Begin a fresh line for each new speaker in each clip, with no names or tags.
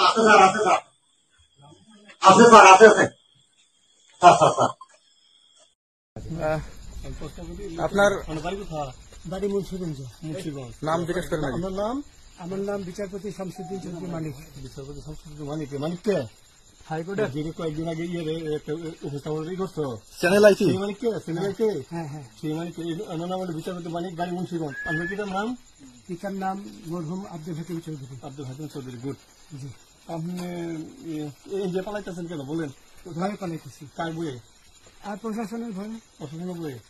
আছে স্যার, আছে স্যার, আছে স্যার, আছে আছে স্যার, স্যার, স্যার।
আপনার
বাড়ি মুন্সিগঞ্জ।
নাম জিজ্ঞেস করেন আগে।
আমার নাম বিচারপতি শামসুদ্দিন চৌধুরী মানিক।
বিচারপতি শামসুদ্দিন মানিক, মানিককে হাইকোর্টের যে কয়েকদিন আগে একটা উপস্থাপন করছো
চ্যানেল আইটি
সেই মানিককে, সিনেমাকে
হ্যাঁ হ্যাঁ,
সেই মানিককে আমার নাম হলো বিচারপতি মানিক, বাড়ি মুন্সিগঞ্জ। আপনার পিতার নাম?
পিতার নাম মরহুম আব্দুল হাকিম চৌধুরী।
আব্দুল হাকিম চৌধুরী। গুড।
জি,
আপনি এই যে পালাইতেছেন কেন বলেন?
ভয়ে পালাইতেছি।
কার বইয়ে?
আর প্রশাসনের ভয়ে।
প্রশাসনের বইয়ে?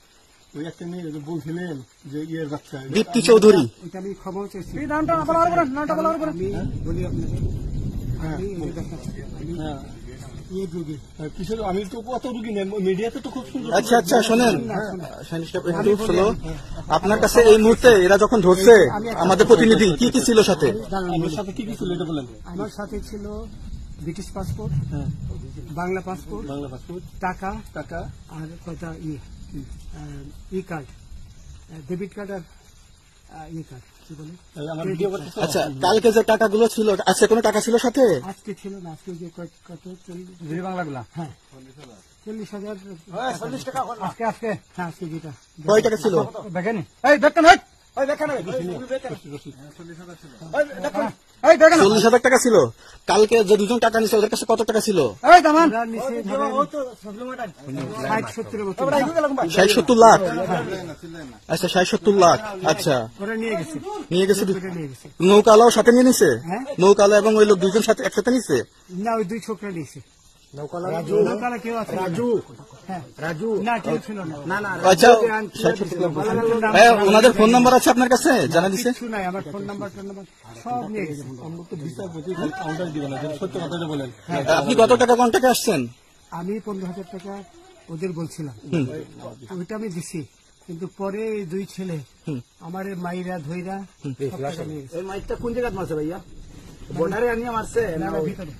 ওই একটা মেয়ে যে বলছিলেন যে ইয়ের বাচ্চা
দীপ্তি চৌধুরী।
ওইটা আমি খবর চাইছি।
হ্যাঁ।
আমি বলি আপনাকে, আমি এই দেখাচ্ছি, আমি
হ্যাঁ,
এই রোগী।
কিসের? আমি তো কত রুগী নেন মিডিয়াতে তো খুব সুন্দর।
আচ্ছা আচ্ছা, শোনেন শাহিন সাহেব, একটু শোনো। আপনার কাছে এই মুহূর্তে এরা যখন ধরছে আমাদের প্রতিনিধি, কি কি ছিল সাথে?
আমার সাথে কি কি ছিল এটা বলেন।
আমার সাথে ছিল ব্রিটিশ পাসপোর্ট,
হ্যাঁ,
বাংলা পাসপোর্ট,
বাংলা পাসপোর্ট,
টাকা,
টাকা,
আর কয়টা ই কার্ড, ডেবিট কার্ড, আর ই কার্ড, কি বলে,
আমার ভিডিও করতে।
আচ্ছা, কালকে যে টাকাগুলো ছিল, আজকে কোনো টাকা ছিল সাথে?
আজকে ছিল না, আজকে যে কত
40 বাংলাগুলা।
হ্যাঁ 40,000 আজকে আজকে হ্যাঁ, আজকে যেটা
কয় টাকা ছিল?
দেখেন,
দেখেন 40,000 টাকা ছিল। কালকে যে দুজন টাকা নিছে ওদের কাছে কত টাকা ছিল? 60-70 লাখ। আচ্ছা, 60-70 লাখ। আচ্ছা,
ওরা নিয়ে গেছে,
নিয়ে গেছে।
নিয়ে গেছে।
নৌকালাও সাথে নিয়ে নিছে?
হ্যাঁ।
নৌকালা এবং ওই লোক দুজন সাথে একসাথে নিছে?
না, ওই দুই ছোকরা নিয়েছে। নৌকালা কেউ আছে? রাজু না, কেউ ছিল না।
আচ্ছা, 60-70 লাখ। ওনাদের ফোন নাম্বার আছে আপনার কাছে? জানা দিছে?
কিছু নাই, আমার ফোন নাম্বার সব নিয়ে গেছে।
আমরা তো বিচারপতি কাউন্টার দিবেন না, সত্য কথাটা বলেন।
আপনি কত টাকা কন্টাক্টে আসছেন?
আমি 15,000 টাকা ওদের বলছিলাম, ওইটা আমি দিছি, কিন্তু পরে এই দুই ছেলে আমার মাইরা ধইরা সব টাকা নিয়ে গেছে।
এই মাইকটা কোন জায়গায় মারছে ভাইয়া? বর্ডারে আনিয়ে মারছে না
ভিতরে,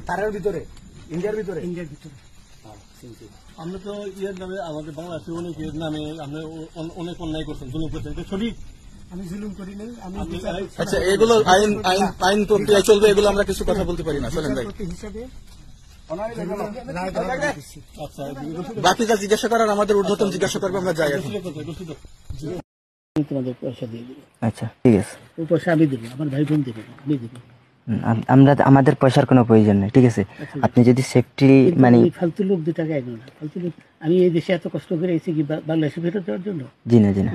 তারের ভিতরে, ইন্ডিয়ার ভিতরে?
ইন্ডিয়ার ভিতরে।
আমরা তো ইয়ের নামে, আমাদের বাংলাদেশে অনেকের নামে আপনি অনেক অন্যায় করছেন, জুলুম করছেন, এটা সঠিক?
আমি জুলুম করি নাই, আমি
আচ্ছা, এগুলো আইন আইন আইন প্রক্রিয়ায় চলবে, এগুলো আমরা কিছু কথা বলতে পারি না। চলেন ভাই,
বিচারপতি হিসাবে রায় দেওয়া দিচ্ছি।
আচ্ছা,
বাকি যা জিজ্ঞাসা করার আমাদের ঊর্ধ্বতন জিজ্ঞাসা করবে, আমরা যাই এখন।
তোমাদের পয়সা দিয়ে দেবো।
আচ্ছা, ঠিক আছে।
ওই পয়সা আমি দেবো, আমার ভাই বোন দেবে না, আমি দেবো।
আমাদের পয়সার কোনো প্রয়োজন নেই, ঠিক আছে? আপনি যদি সেফটি মানে
ফালতু লোক 2 টাকা এগো না, ফালতু লোক। আমি এই দেশে এত কষ্ট করে এসেছি কি বাংলাদেশে ফেরত দেওয়ার জন্য?
জি না, জি না।